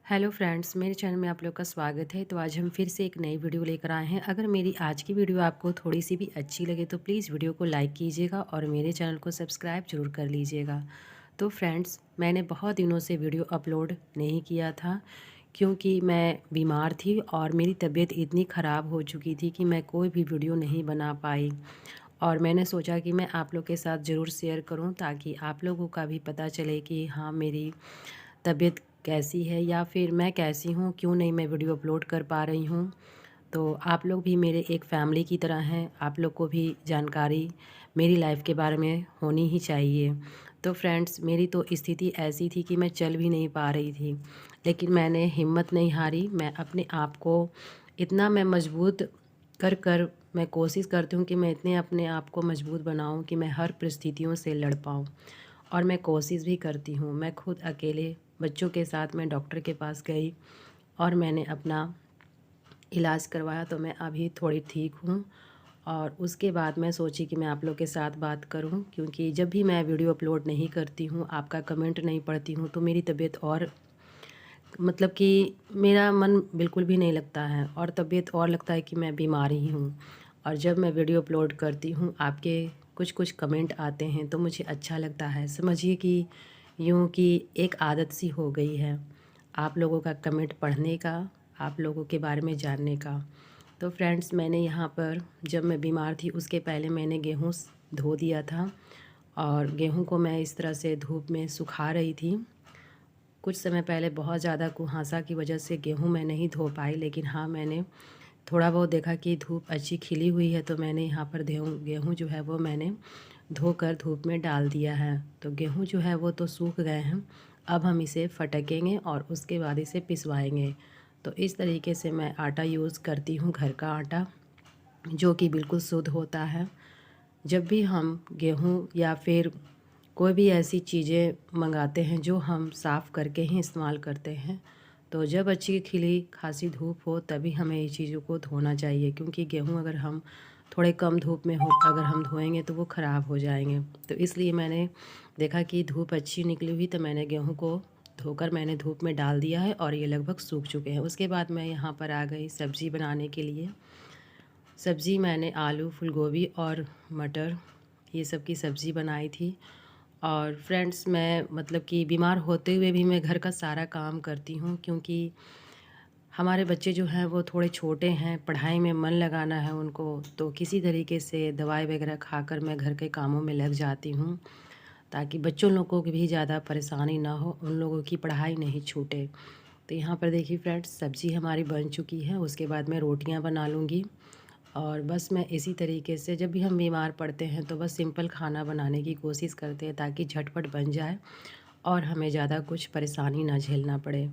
Hello friends, मेरे channel में आप लोग का स्वागत है। तो आज हम फिर से एक नई वीडियो लेकर आए हैं। अगर मेरी आज की वीडियो आपको थोड़ी सी भी अच्छी लगे तो प्लीज़ वीडियो को लाइक कीजिएगा और मेरे चैनल को सब्सक्राइब ज़रूर कर लीजिएगा। तो फ्रेंड्स, मैंने बहुत दिनों से वीडियो अपलोड नहीं किया था क्योंकि मैं बीमार थी और मेरी तबीयत इतनी ख़राब हो चुकी थी कि मैं कोई भी वीडियो नहीं बना पाई। और मैंने सोचा कि मैं आप लोग के साथ ज़रूर शेयर करूं ताकि आप लोगों का भी पता चले कि हाँ, मेरी तबीयत कैसी है या फिर मैं कैसी हूँ, क्यों नहीं मैं वीडियो अपलोड कर पा रही हूँ। तो आप लोग भी मेरे एक फैमिली की तरह हैं, आप लोग को भी जानकारी मेरी लाइफ के बारे में होनी ही चाहिए। तो फ्रेंड्स, मेरी तो स्थिति ऐसी थी कि मैं चल भी नहीं पा रही थी, लेकिन मैंने हिम्मत नहीं हारी। मैं अपने आप को इतना मैं मजबूत कर कर मैं कोशिश करती हूँ कि मैं इतने अपने आप को मजबूत बनाऊँ कि मैं हर परिस्थितियों से लड़ पाऊँ। और मैं कोशिश भी करती हूँ। मैं खुद अकेले बच्चों के साथ मैं डॉक्टर के पास गई और मैंने अपना इलाज करवाया, तो मैं अभी थोड़ी ठीक हूँ। और उसके बाद मैं सोची कि मैं आप लोग के साथ बात करूँ, क्योंकि जब भी मैं वीडियो अपलोड नहीं करती हूँ, आपका कमेंट नहीं पढ़ती हूँ, तो मेरी तबीयत और मतलब कि मेरा मन बिल्कुल भी नहीं लगता है और तबीयत और लगता है कि मैं बीमार ही हूँ। और जब मैं वीडियो अपलोड करती हूँ, आपके कुछ कुछ कमेंट आते हैं तो मुझे अच्छा लगता है। समझिए कि यूँ कि एक आदत सी हो गई है आप लोगों का कमेंट पढ़ने का, आप लोगों के बारे में जानने का। तो फ्रेंड्स, मैंने यहाँ पर जब मैं बीमार थी उसके पहले मैंने गेहूँ धो दिया था और गेहूँ को मैं इस तरह से धूप में सुखा रही थी। कुछ समय पहले बहुत ज़्यादा कुहासा की वजह से गेहूँ मैं नहीं धो पाई, लेकिन हाँ, मैंने थोड़ा बहुत देखा कि धूप अच्छी खिली हुई है, तो मैंने यहाँ पर गेहूँ गेहूँ जो है वो मैंने धोकर धूप में डाल दिया है। तो गेहूँ जो है वो तो सूख गए हैं। अब हम इसे फटकेंगे और उसके बाद इसे पिसवाएंगे। तो इस तरीके से मैं आटा यूज़ करती हूँ, घर का आटा, जो कि बिल्कुल शुद्ध होता है। जब भी हम गेहूँ या फिर कोई भी ऐसी चीज़ें मंगाते हैं जो हम साफ़ करके ही इस्तेमाल करते हैं, तो जब अच्छी खिली खासी धूप हो तभी हमें ये चीज़ों को धोना चाहिए, क्योंकि गेहूँ अगर हम थोड़े कम धूप में हो अगर हम धोएंगे तो वो ख़राब हो जाएंगे। तो इसलिए मैंने देखा कि धूप अच्छी निकली हुई, तो मैंने गेहूँ को धोकर मैंने धूप में डाल दिया है और ये लगभग सूख चुके हैं। उसके बाद मैं यहाँ पर आ गई सब्ज़ी बनाने के लिए। सब्ज़ी मैंने आलू, फूलगोभी और मटर, ये सब की सब्ज़ी बनाई थी। और फ्रेंड्स, मैं मतलब कि बीमार होते हुए भी मैं घर का सारा काम करती हूँ, क्योंकि हमारे बच्चे जो हैं वो थोड़े छोटे हैं, पढ़ाई में मन लगाना है उनको, तो किसी तरीके से दवाई वगैरह खाकर मैं घर के कामों में लग जाती हूँ ताकि बच्चों लोगों को भी ज़्यादा परेशानी ना हो, उन लोगों की पढ़ाई नहीं छूटे। तो यहाँ पर देखिए फ्रेंड्स, सब्ज़ी हमारी बन चुकी है। उसके बाद मैं रोटियाँ बना लूँगी। और बस मैं इसी तरीके से जब भी हम बीमार पड़ते हैं तो बस सिंपल खाना बनाने की कोशिश करते हैं ताकि झटपट बन जाए और हमें ज़्यादा कुछ परेशानी ना झेलना पड़े।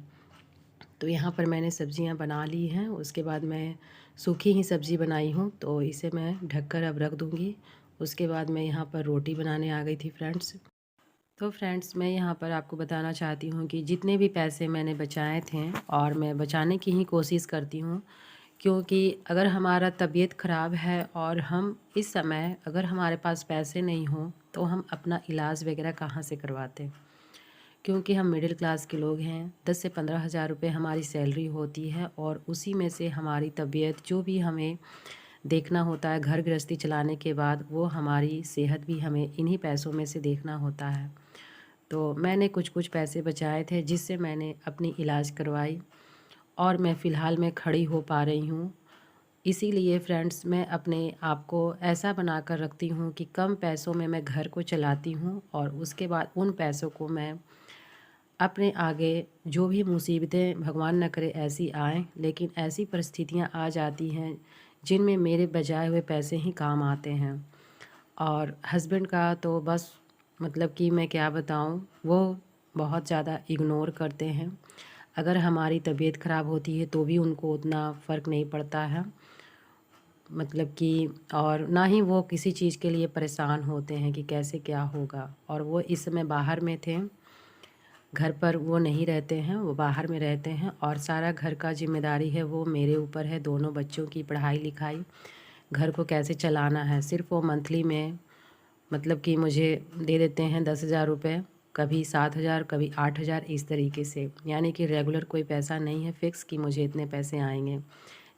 तो यहाँ पर मैंने सब्जियाँ बना ली हैं। उसके बाद मैं सूखी ही सब्ज़ी बनाई हूँ, तो इसे मैं ढककर अब रख दूँगी। उसके बाद मैं यहाँ पर रोटी बनाने आ गई थी फ्रेंड्स। तो फ्रेंड्स, मैं यहाँ पर आपको बताना चाहती हूँ कि जितने भी पैसे मैंने बचाए थे और मैं बचाने की ही कोशिश करती हूँ, क्योंकि अगर हमारा तबीयत ख़राब है और हम इस समय अगर हमारे पास पैसे नहीं हों तो हम अपना इलाज वगैरह कहाँ से करवाते। क्योंकि हम मिडिल क्लास के लोग हैं, 10 से 15 हज़ार रुपये हमारी सैलरी होती है और उसी में से हमारी तबीयत जो भी हमें देखना होता है घर गृहस्थी चलाने के बाद, वो हमारी सेहत भी हमें इन्हीं पैसों में से देखना होता है। तो मैंने कुछ कुछ पैसे बचाए थे जिससे मैंने अपनी इलाज करवाई और मैं फ़िलहाल मैं खड़ी हो पा रही हूँ। इसीलिए फ्रेंड्स, मैं अपने आप को ऐसा बना कर रखती हूँ कि कम पैसों में मैं घर को चलाती हूँ और उसके बाद उन पैसों को मैं अपने आगे जो भी मुसीबतें भगवान न करे ऐसी आएँ, लेकिन ऐसी परिस्थितियाँ आ जाती हैं जिनमें मेरे बचाए हुए पैसे ही काम आते हैं। और हस्बैंड का तो बस मतलब कि मैं क्या बताऊँ, वो बहुत ज़्यादा इग्नोर करते हैं। अगर हमारी तबीयत ख़राब होती है तो भी उनको उतना फ़र्क नहीं पड़ता है, मतलब कि और ना ही वो किसी चीज़ के लिए परेशान होते हैं कि कैसे क्या होगा। और वो इस समय बाहर में थे, घर पर वो नहीं रहते हैं, वो बाहर में रहते हैं और सारा घर का जिम्मेदारी है वो मेरे ऊपर है। दोनों बच्चों की पढ़ाई लिखाई, घर को कैसे चलाना है। सिर्फ़ वो मंथली में मतलब कि मुझे दे देते हैं 10,000 रुपये कभी 7,000, कभी 8,000 इस तरीके से, यानी कि रेगुलर कोई पैसा नहीं है फ़िक्स कि मुझे इतने पैसे आएंगे।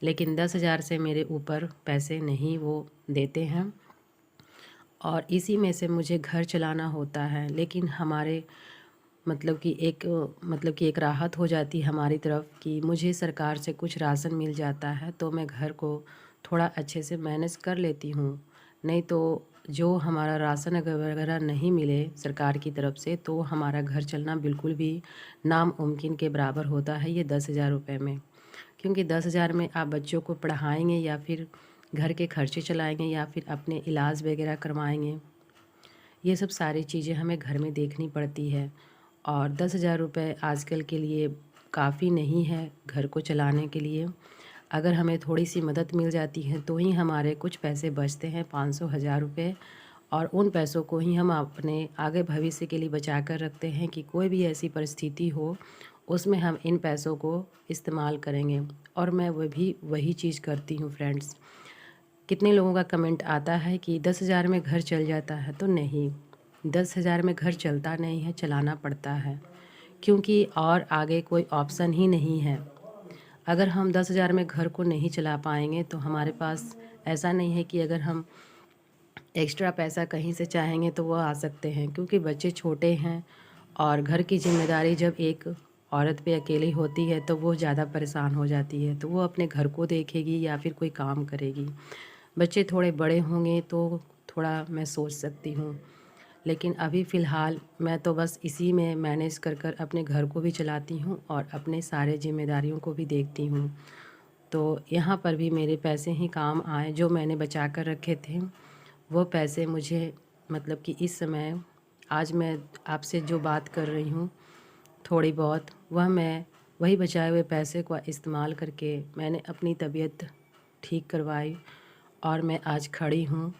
लेकिन 10,000 से मेरे ऊपर पैसे नहीं वो देते हैं और इसी में से मुझे घर चलाना होता है। लेकिन हमारे मतलब कि एक राहत हो जाती है हमारी तरफ कि मुझे सरकार से कुछ राशन मिल जाता है, तो मैं घर को थोड़ा अच्छे से मैनेज कर लेती हूँ। नहीं तो जो हमारा राशन अगर वगैरह नहीं मिले सरकार की तरफ से, तो हमारा घर चलना बिल्कुल भी नामुमकिन के बराबर होता है ये 10,000 रुपये में। क्योंकि 10,000 में आप बच्चों को पढ़ाएंगे या फिर घर के खर्चे चलाएंगे या फिर अपने इलाज वगैरह करवाएंगे, ये सब सारी चीज़ें हमें घर में देखनी पड़ती है। और 10,000 रुपये आजकल के लिए काफ़ी नहीं है घर को चलाने के लिए। अगर हमें थोड़ी सी मदद मिल जाती है तो ही हमारे कुछ पैसे बचते हैं, 500 हज़ार रुपये, और उन पैसों को ही हम अपने आगे भविष्य के लिए बचा कर रखते हैं कि कोई भी ऐसी परिस्थिति हो उसमें हम इन पैसों को इस्तेमाल करेंगे। और मैं वही चीज़ करती हूँ फ्रेंड्स। कितने लोगों का कमेंट आता है कि 10,000 में घर चल जाता है, तो नहीं, 10,000 में घर चलता नहीं है, चलाना पड़ता है, क्योंकि और आगे कोई ऑप्शन ही नहीं है। अगर हम 10,000 में घर को नहीं चला पाएंगे तो हमारे पास ऐसा नहीं है कि अगर हम एक्स्ट्रा पैसा कहीं से चाहेंगे तो वो आ सकते हैं, क्योंकि बच्चे छोटे हैं और घर की जिम्मेदारी जब एक औरत पे अकेली होती है तो वो ज़्यादा परेशान हो जाती है, तो वो अपने घर को देखेगी या फिर कोई काम करेगी। बच्चे थोड़े बड़े होंगे तो थोड़ा मैं सोच सकती हूँ, लेकिन अभी फ़िलहाल मैं तो बस इसी में मैनेज कर कर अपने घर को भी चलाती हूँ और अपने सारे जिम्मेदारियों को भी देखती हूँ। तो यहाँ पर भी मेरे पैसे ही काम आए, जो मैंने बचा कर रखे थे वो पैसे मुझे मतलब कि इस समय आज मैं आपसे जो बात कर रही हूँ थोड़ी बहुत, वह मैं वही बचाए हुए पैसे को इस्तेमाल करके मैंने अपनी तबीयत ठीक करवाई और मैं आज खड़ी हूँ।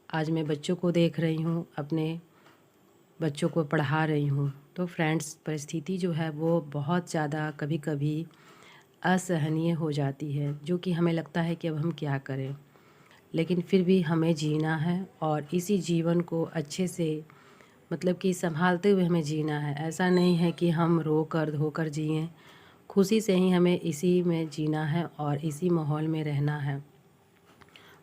आज मैं बच्चों को देख रही हूँ, अपने बच्चों को पढ़ा रही हूँ। तो फ्रेंड्स, परिस्थिति जो है वो बहुत ज़्यादा कभी कभी असहनीय हो जाती है, जो कि हमें लगता है कि अब हम क्या करें, लेकिन फिर भी हमें जीना है और इसी जीवन को अच्छे से मतलब कि संभालते हुए हमें जीना है। ऐसा नहीं है कि हम रो कर धो कर जिएँ, खुशी से ही हमें इसी में जीना है और इसी माहौल में रहना है।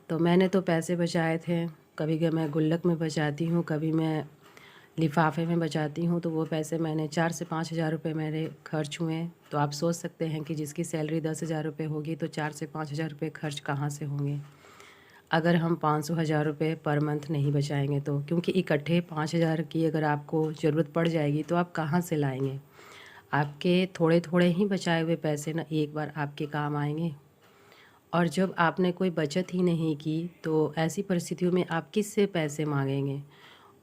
तो मैंने तो पैसे बचाए थे, कभी मैं गुल्लक में बचाती हूँ, कभी मैं लिफाफे में बचाती हूँ, तो वो पैसे मैंने 4 से 5,000 रुपये मेरे खर्च हुए। तो आप सोच सकते हैं कि जिसकी सैलरी 10,000 रुपये होगी तो 4 से 5,000 रुपये खर्च कहाँ से होंगे, अगर हम 500 हज़ार रुपये पर मंथ नहीं बचाएंगे तो। क्योंकि इकट्ठे 5,000 की अगर आपको ज़रूरत पड़ जाएगी तो आप कहाँ से लाएंगे। आपके थोड़े थोड़े ही बचाए हुए पैसे ना एक बार आपके काम आएंगे। और जब आपने कोई बचत ही नहीं की तो ऐसी परिस्थितियों में आप किस से पैसे मांगेंगे।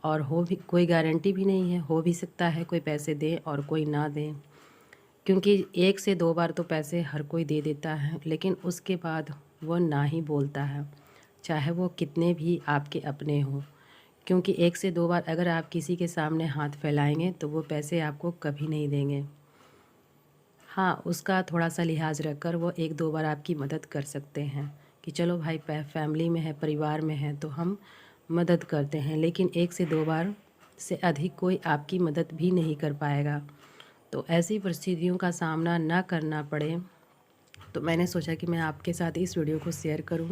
और हो भी कोई गारंटी भी नहीं है, हो भी सकता है कोई पैसे दे और कोई ना दे, क्योंकि 1 से 2 बार तो पैसे हर कोई दे देता है, लेकिन उसके बाद वो ना ही बोलता है, चाहे वो कितने भी आपके अपने हों। क्योंकि 1 से 2 बार अगर आप किसी के सामने हाथ फैलाएंगे तो वो पैसे आपको कभी नहीं देंगे। हाँ, उसका थोड़ा सा लिहाज रख कर वो 1-2 बार आपकी मदद कर सकते हैं कि चलो भाई फैमिली में है, परिवार में है तो हम मदद करते हैं, लेकिन 1 से 2 बार से अधिक कोई आपकी मदद भी नहीं कर पाएगा। तो ऐसी परिस्थितियों का सामना ना करना पड़े, तो मैंने सोचा कि मैं आपके साथ इस वीडियो को शेयर करूं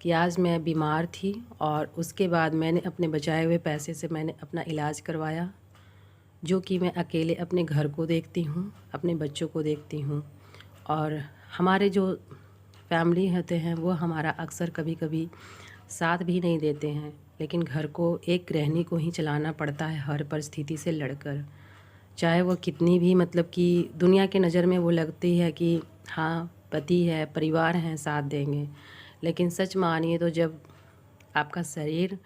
कि आज मैं बीमार थी और उसके बाद मैंने अपने बचाए हुए पैसे से मैंने अपना इलाज करवाया, जो कि मैं अकेले अपने घर को देखती हूँ, अपने बच्चों को देखती हूँ। और हमारे जो फैमिली होते हैं वो हमारा अक्सर कभी कभी साथ भी नहीं देते हैं, लेकिन घर को एक गृहिणी को ही चलाना पड़ता है हर परिस्थिति से लड़कर। चाहे वो कितनी भी मतलब कि दुनिया के नज़र में वो लगती है कि हाँ पति है, परिवार हैं, साथ देंगे, लेकिन सच मानिए तो जब आपका शरीर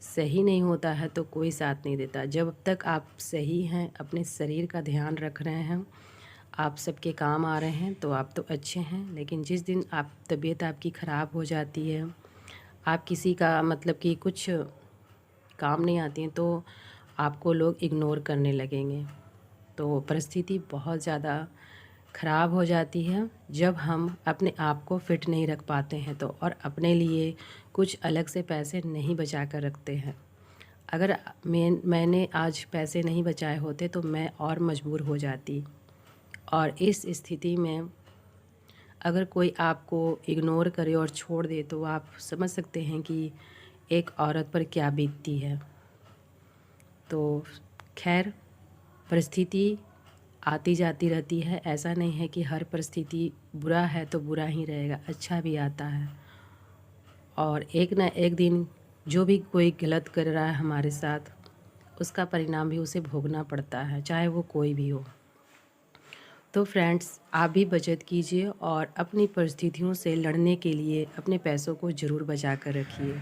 सही नहीं होता है तो कोई साथ नहीं देता। जब तक आप सही हैं, अपने शरीर का ध्यान रख रहे हैं, आप सबके काम आ रहे हैं तो आप तो अच्छे हैं, लेकिन जिस दिन आप तबीयत आपकी ख़राब हो जाती है, आप किसी का मतलब कि कुछ काम नहीं आती हैं, तो आपको लोग इग्नोर करने लगेंगे। तो परिस्थिति बहुत ज़्यादा ख़राब हो जाती है जब हम अपने आप को फिट नहीं रख पाते हैं तो, और अपने लिए कुछ अलग से पैसे नहीं बचा कर रखते हैं। अगर मैंने आज पैसे नहीं बचाए होते तो मैं और मजबूर हो जाती। और इस स्थिति में अगर कोई आपको इग्नोर करे और छोड़ दे तो आप समझ सकते हैं कि एक औरत पर क्या बीतती है। तो खैर, परिस्थिति आती जाती रहती है। ऐसा नहीं है कि हर परिस्थिति बुरा है तो बुरा ही रहेगा, अच्छा भी आता है। और एक ना एक दिन जो भी कोई गलत कर रहा है हमारे साथ, उसका परिणाम भी उसे भोगना पड़ता है, चाहे वो कोई भी हो। तो फ्रेंड्स, आप भी बचत कीजिए और अपनी परिस्थितियों से लड़ने के लिए अपने पैसों को ज़रूर बचा कर रखिए।